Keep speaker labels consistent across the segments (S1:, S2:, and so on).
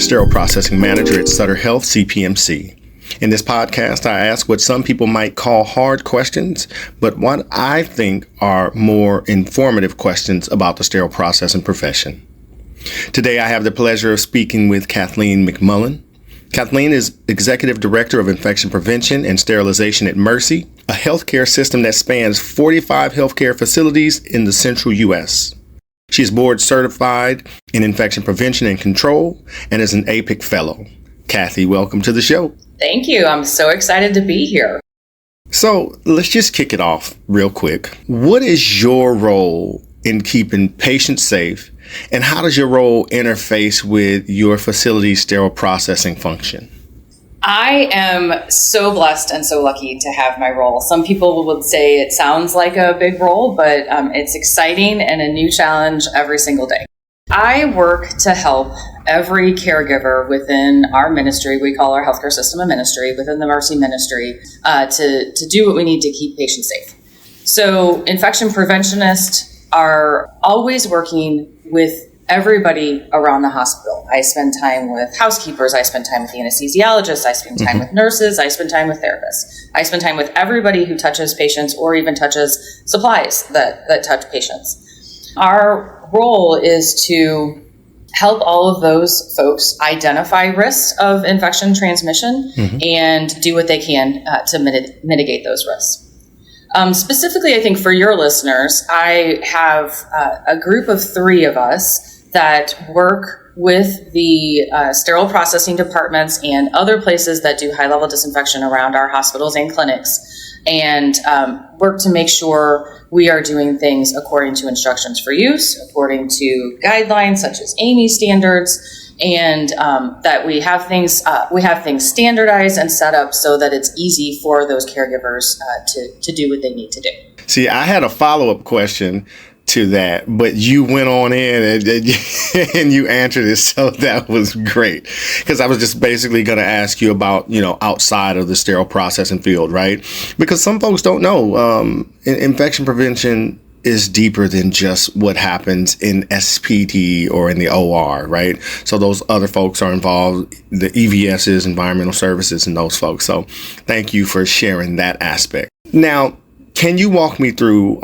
S1: Sterile Processing Manager at Sutter Health, CPMC. In this podcast, I ask what some people might call hard questions, but what I think are more informative questions about the sterile processing profession. Today, I have the pleasure of speaking with Kathleen McMullen. Kathleen is Executive Director of Infection Prevention and Sterilization at Mercy, a healthcare system that spans 45 healthcare facilities in the central U.S. She is board certified in infection prevention and control and is an APIC fellow. Kathy, welcome to the show.
S2: Thank you. I'm so excited to be here.
S1: So let's just kick it off real quick. What is your role in keeping patients safe, and how does your role interface with your facility's sterile processing function?
S2: I am so blessed and so lucky to have my role. Some people would say it sounds like a big role, but it's exciting and a new challenge every single day. I work to help every caregiver within our ministry. We call our healthcare system a ministry within the Mercy ministry to do what we need to keep patients safe. So infection preventionists are always working with everybody around the hospital. I spend time with housekeepers. I spend time with the anesthesiologists. I spend time with nurses. I spend time with therapists. I spend time with everybody who touches patients or even touches supplies that touch patients. Our role is to help all of those folks identify risks of infection transmission and do what they can to mitigate those risks. Specifically, I think for your listeners, I have a group of 3 of us that work with the sterile processing departments and other places that do high-level disinfection around our hospitals and clinics, and work to make sure we are doing things according to instructions for use, according to guidelines such as AAMI standards, and that we have things standardized and set up so that it's easy for those caregivers to do what they need to do.
S1: See, I had a follow-up question to that, but you went on in and you answered it, so that was great. Because I was just basically going to ask you about, outside of the sterile processing field, right? Because some folks don't know, infection prevention is deeper than just what happens in SPT or in the OR, right? So those other folks are involved, the EVSs, environmental services, and those folks. So thank you for sharing that aspect. Now, can you walk me through,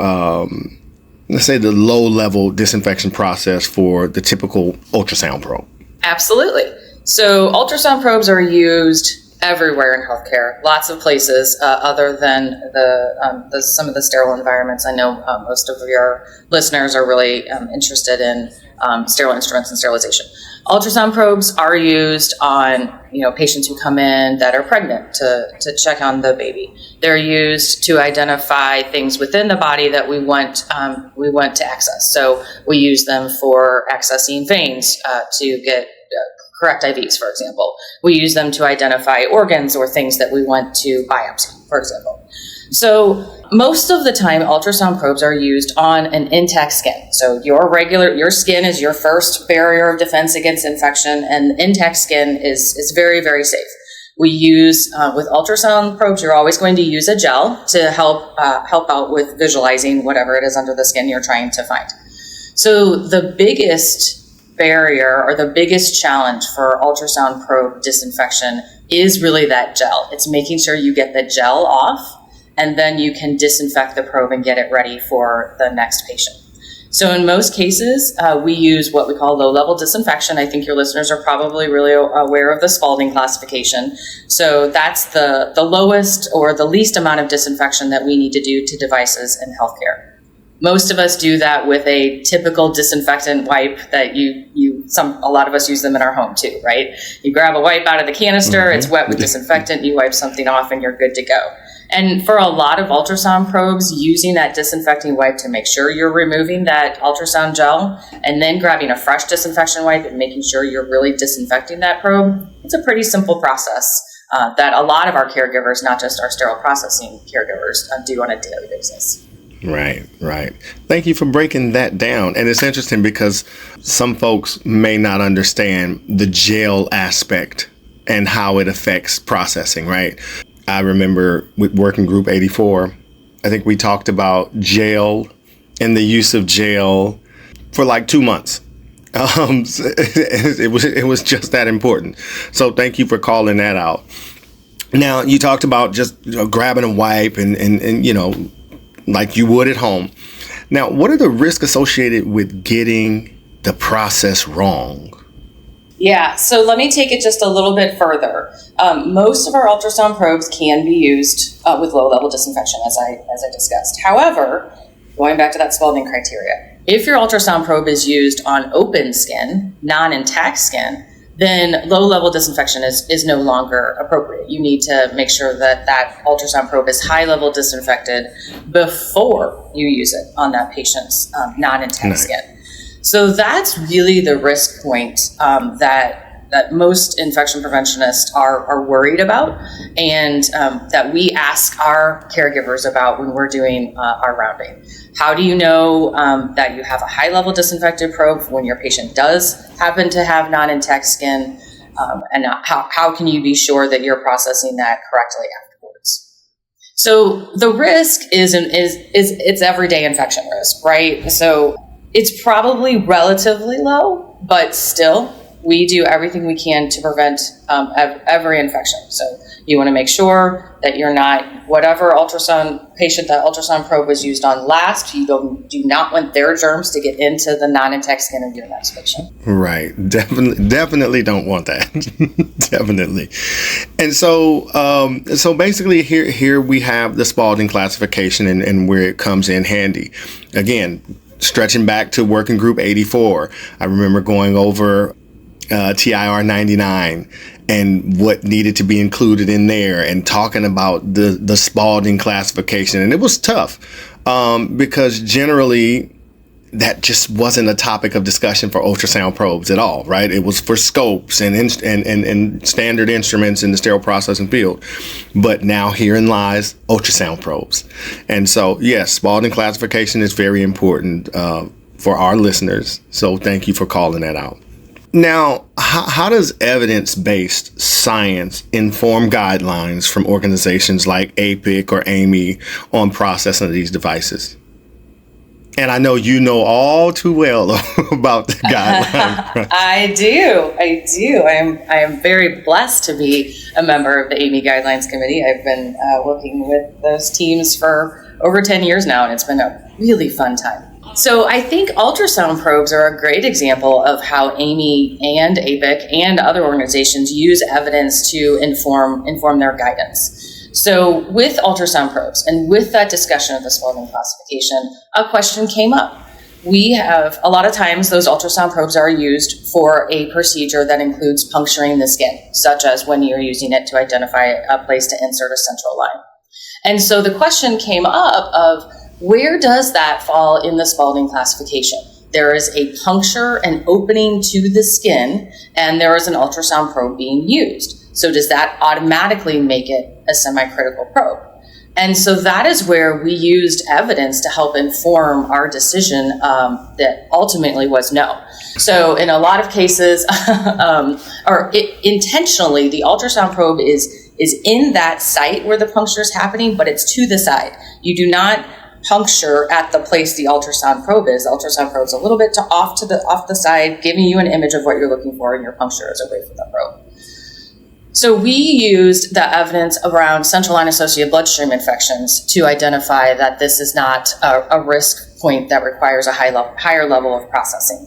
S1: let's say, the low-level disinfection process for the typical ultrasound probe?
S2: Absolutely. So ultrasound probes are used everywhere in healthcare, lots of places other than some of the sterile environments. I know most of your listeners are really interested in sterile instruments and sterilization. Ultrasound probes are used on patients who come in that are pregnant to check on the baby. They're used to identify things within the body that we want to access. So we use them for accessing veins to get correct IVs, for example. We use them to identify organs or things that we want to biopsy, for example. So most of the time, ultrasound probes are used on an intact skin. So your skin is your first barrier of defense against infection, and intact skin is very, very safe. We use, with ultrasound probes, you're always going to use a gel to help out with visualizing whatever it is under the skin you're trying to find. So the biggest barrier or the biggest challenge for ultrasound probe disinfection is really that gel. It's making sure you get the gel off, and then you can disinfect the probe and get it ready for the next patient. So in most cases, we use what we call low-level disinfection. I think your listeners are probably really aware of the Spalding classification. So that's the lowest or the least amount of disinfection that we need to do to devices in healthcare. Most of us do that with a typical disinfectant wipe that a lot of us use them in our home too, right? You grab a wipe out of the canister, it's wet with disinfectant, you wipe something off and you're good to go. And for a lot of ultrasound probes, using that disinfecting wipe to make sure you're removing that ultrasound gel and then grabbing a fresh disinfection wipe and making sure you're really disinfecting that probe, it's a pretty simple process that a lot of our caregivers, not just our sterile processing caregivers, do on a daily basis.
S1: Right. Thank you for breaking that down. And it's interesting because some folks may not understand the gel aspect and how it affects processing, right? I remember with Working Group 84, I think we talked about gel and the use of gel for like 2 months. It was just that important. So thank you for calling that out. Now, you talked about just grabbing a wipe and like you would at home. Now, what are the risks associated with getting the process wrong?
S2: Yeah, so let me take it just a little bit further. Most of our ultrasound probes can be used with low-level disinfection, as I discussed. However, going back to that Spalding criteria, if your ultrasound probe is used on open skin, non-intact skin, then low-level disinfection is no longer appropriate. You need to make sure that that ultrasound probe is high-level disinfected before you use it on that patient's non-intact skin. So that's really the risk point that most infection preventionists are worried about, and that we ask our caregivers about when we're doing our rounding. How do you know that you have a high-level disinfected probe when your patient does happen to have non-intact skin, and how can you be sure that you're processing that correctly afterwards? So the risk is it's everyday infection risk, right? So it's probably relatively low, but still, we do everything we can to prevent every infection. So you want to make sure that you're not, whatever ultrasound patient that ultrasound probe was used on last, you do not want their germs to get into the non-intact skin of your next patient.
S1: Right. Definitely don't want that. Definitely. And so basically here we have the Spalding classification and where it comes in handy. Again, stretching back to working group 84, I remember going over TIR 99 and what needed to be included in there and talking about the Spalding classification. And it was tough because generally that just wasn't a topic of discussion for ultrasound probes at all, right? It was for scopes and standard instruments in the sterile processing field. But now herein lies ultrasound probes. And so, yes, Spalding classification is very important for our listeners. So thank you for calling that out. Now, how does evidence-based science inform guidelines from organizations like APIC or AAMI on processing of these devices? And I know you know all too well about the guidelines.
S2: I do. I am very blessed to be a member of the AAMI Guidelines Committee. I've been working with those teams for over 10 years now, and it's been a really fun time. So I think ultrasound probes are a great example of how AAMI and APIC and other organizations use evidence to inform their guidance. So with ultrasound probes and with that discussion of the Spalding classification, a question came up. We have, a lot of times, those ultrasound probes are used for a procedure that includes puncturing the skin, such as when you're using it to identify a place to insert a central line. And so the question came up of, where does that fall in the Spalding classification? There is a puncture and opening to the skin, and there is an ultrasound probe being used. So does that automatically make it a semi-critical probe? And so that is where we used evidence to help inform our decision that ultimately was no. So in a lot of cases, intentionally, the ultrasound probe is in that site where the puncture is happening, but it's to the side. You do not puncture at the place the ultrasound probe is. The ultrasound probe is a little bit off the side, giving you an image of what you're looking for, and your puncture is away from the probe. So we used the evidence around central line associated bloodstream infections to identify that this is not a risk point that requires a higher level of processing.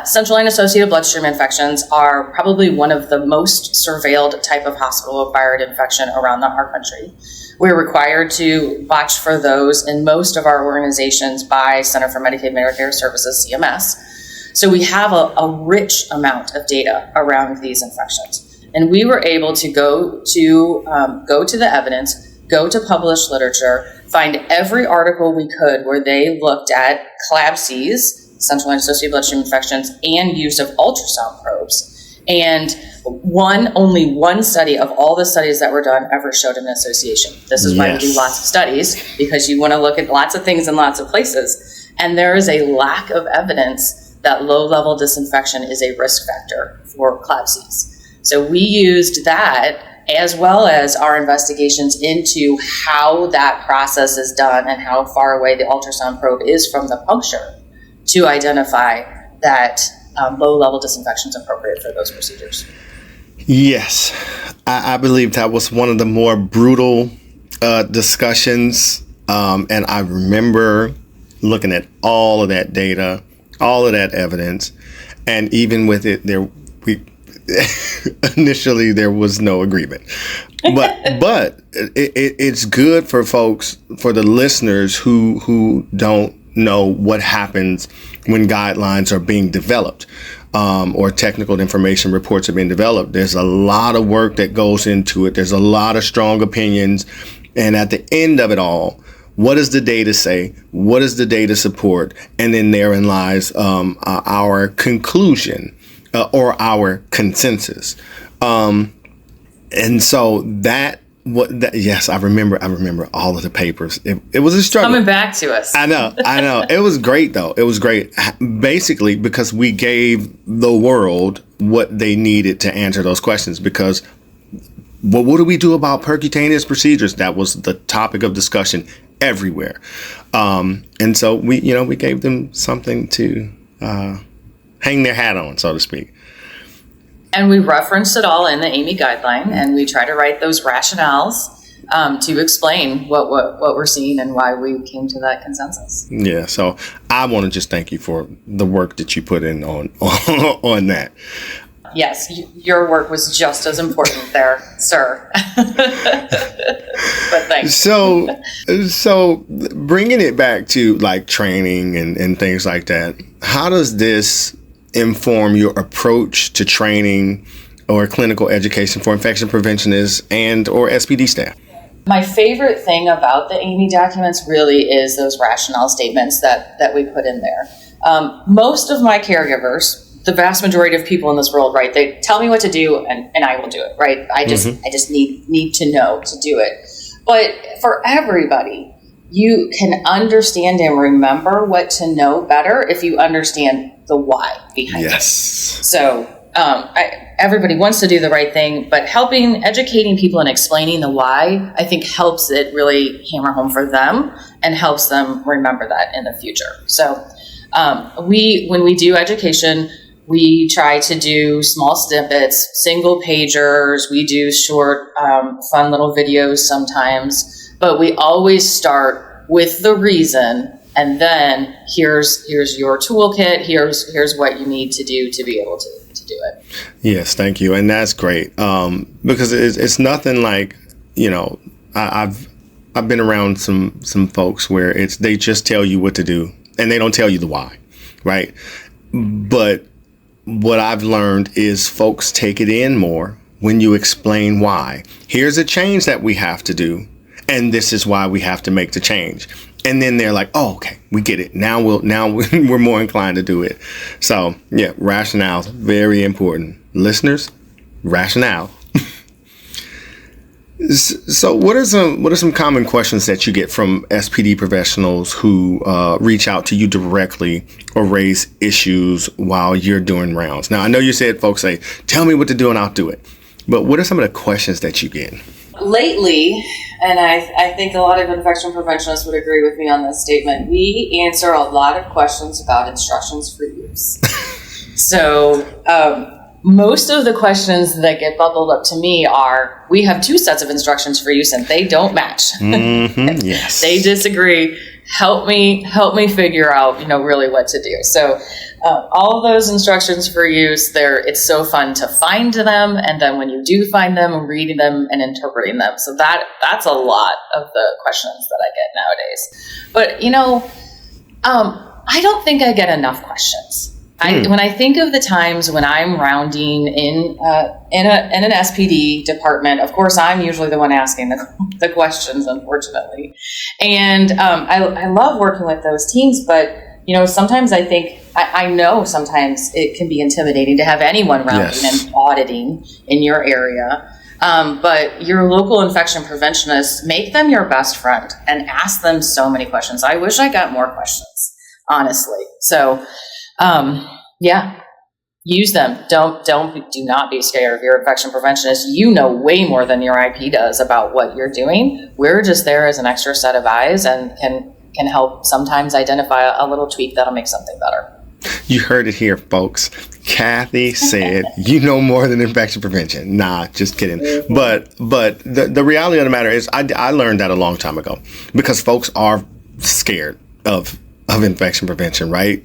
S2: Central line associated bloodstream infections are probably one of the most surveilled type of hospital-acquired infection around our country. We're required to watch for those in most of our organizations by Center for Medicaid and Medicare Services, CMS. So we have a rich amount of data around these infections. And we were able to go to the evidence, go to published literature, find every article we could where they looked at CLABSIs, central line associated bloodstream infections, and use of ultrasound probes. And only one study of all the studies that were done ever showed an association. This is why we do lots of studies, because you want to look at lots of things in lots of places. And there is a lack of evidence that low-level disinfection is a risk factor for CLABSIs. So we used that, as well as our investigations into how that process is done and how far away the ultrasound probe is from the puncture, to identify that low-level disinfection is appropriate for those procedures.
S1: Yes, I believe that was one of the more brutal discussions, and I remember looking at all of that data, all of that evidence, and even with it, initially there was no agreement. But it's good for folks, for the listeners who don't know what happens when guidelines are being developed, or technical information reports are being developed. There's a lot of work that goes into it. There's a lot of strong opinions. And at the end of it all, what does the data say? What does the data support? And then therein lies our conclusion or our consensus. And so yes, I remember all of the papers. It was a struggle.
S2: Coming back to us.
S1: I know. It was great, though. It was great, basically, because we gave the world what they needed to answer those questions. Because, well, what do we do about percutaneous procedures? That was the topic of discussion everywhere. And so we gave them something to hang their hat on, so to speak.
S2: And we referenced it all in the AAMI guideline, and we try to write those rationales to explain what we're seeing and why we came to that consensus.
S1: Yeah, so I want to just thank you for the work that you put in on that.
S2: Yes, your work was just as important there, sir. But thanks.
S1: So bringing it back to like training and things like that, how does this inform your approach to training or clinical education for infection preventionists and or SPD staff?
S2: My favorite thing about the AAMI documents really is those rationale statements that we put in there. Most of my caregivers, the vast majority of people in this world, right, they tell me what to do and I will do it, right? I just need to know to do it. But for everybody, you can understand and remember what to know better if you understand the why behind it. So everybody wants to do the right thing, but educating people and explaining the why, I think helps it really hammer home for them and helps them remember that in the future. So when we do education, we try to do small snippets, single pagers. We do short, fun little videos sometimes, but we always start with the reason. And then here's your toolkit. Here's what you need to do to be able to do it.
S1: Yes, thank you, and that's great. Because it's nothing like, I've been around some folks where they just tell you what to do and they don't tell you the why, right? But what I've learned is folks take it in more when you explain why. Here's a change that we have to do, and this is why we have to make the change. And then they're like, oh, okay, we get it. Now we're more inclined to do it. So yeah, rationale, very important. Listeners, rationale. So what are some common questions that you get from SPD professionals who reach out to you directly or raise issues while you're doing rounds? Now, I know you said folks say, tell me what to do and I'll do it. But what are some of the questions that you get?
S2: Lately, and I think a lot of infection preventionists would agree with me on this statement, we answer a lot of questions about instructions for use. So most of the questions that get bubbled up to me are, we have 2 sets of instructions for use and they don't match.
S1: Mm-hmm, yes.
S2: They disagree. Help me figure out, really what to do. So all of those instructions for use, it's so fun to find them, and then when you do find them, reading them and interpreting them. So that's a lot of the questions that I get nowadays. But I don't think I get enough questions. When I think of the times when I'm rounding in an SPD department, of course, I'm usually the one asking the questions, unfortunately. And I love working with those teams, but sometimes I think, I know sometimes it can be intimidating to have anyone rounding and auditing in your area. But your local infection preventionists, make them your best friend and ask them so many questions. I wish I got more questions, honestly. So, use them. Do not be scared of your infection preventionist. You know way more than your IP does about what you're doing. We're just there as an extra set of eyes and can help sometimes identify a little tweak that'll make something better.
S1: You heard it here, folks. Kathy said, you know more than infection prevention. Nah, just kidding. But the reality of the matter is I learned that a long time ago because folks are scared of infection prevention, right?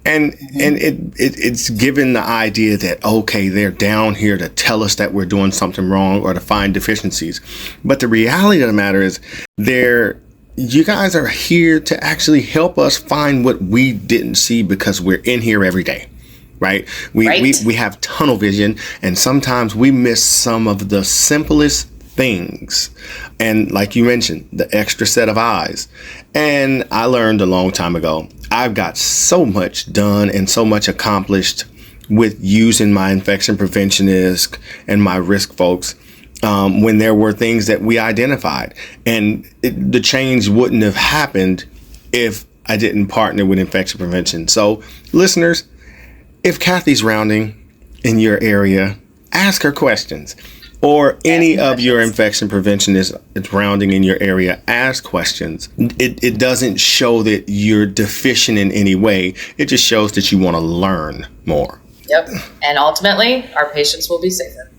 S1: And it's given the idea that, okay, they're down here to tell us that we're doing something wrong or to find deficiencies. But the reality of the matter is you guys are here to actually help us find what we didn't see because we're in here every day. Right? We have tunnel vision, and sometimes we miss some of the simplest things. And like you mentioned, the extra set of eyes. And I learned a long time ago, I've got so much done and so much accomplished with using my infection preventionist and my risk folks when there were things that we identified. And the change wouldn't have happened if I didn't partner with infection prevention. So listeners, if Kathy's rounding in your area, ask her questions. Or any of your infection preventionists rounding in your area, ask questions. It doesn't show that you're deficient in any way. It just shows that you want to learn more.
S2: Yep. And ultimately, our patients will be safer.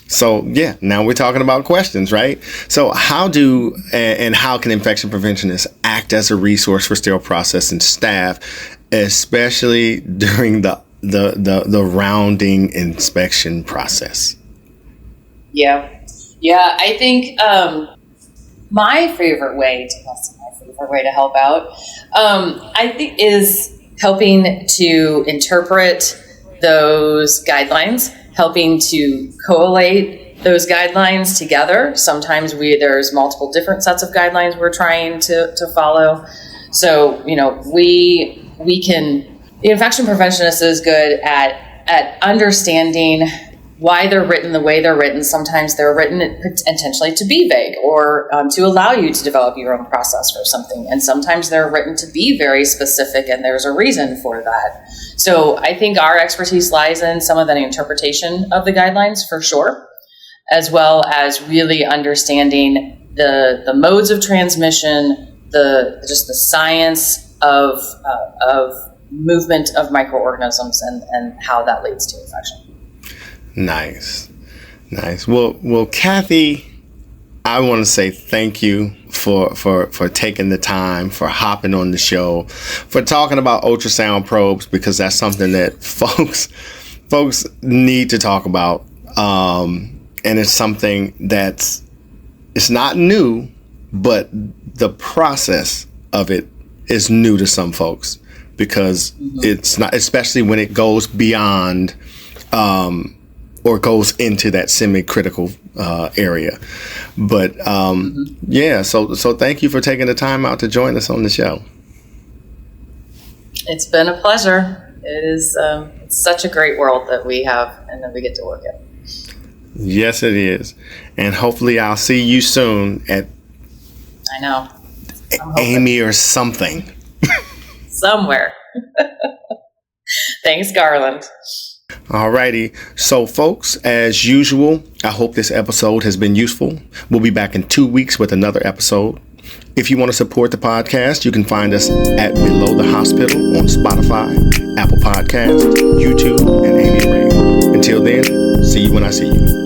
S1: So, yeah, now we're talking about questions, right? So how can infection preventionists act as a resource for sterile processing staff, especially during the rounding inspection process?
S2: Yeah, I think my favorite way to help out, I think, is helping to interpret those guidelines, helping to collate those guidelines together. Sometimes there's multiple different sets of guidelines we're trying to follow. So, we can. The infection preventionist is good at understanding why they're written the way they're written. Sometimes they're written intentionally to be vague or to allow you to develop your own process for something. And sometimes they're written to be very specific, and there's a reason for that. So I think our expertise lies in some of the interpretation of the guidelines for sure, as well as really understanding the modes of transmission, the science of movement of microorganisms and how that leads to infection.
S1: Nice. Well, Kathy, I want to say thank you for taking the time, for hopping on the show, for talking about ultrasound probes, because that's something that folks need to talk about. And it's something it's not new, but the process of it is new to some folks. Because it's not, especially when it goes beyond or goes into that semi-critical area. But so thank you for taking the time out to join us on the show.
S2: It's been a pleasure. It is it's such a great world that we have and that we get to work in.
S1: Yes, it is. And hopefully I'll see you soon at Amy or something.
S2: Somewhere. Thanks, Garland.
S1: Alrighty. So, folks, as usual, I hope this episode has been useful. We'll be back in 2 weeks with another episode. If you want to support the podcast, you can find us at Below the Hospital on Spotify, Apple Podcasts, YouTube, and Amy Ray. Until then, see you when I see you.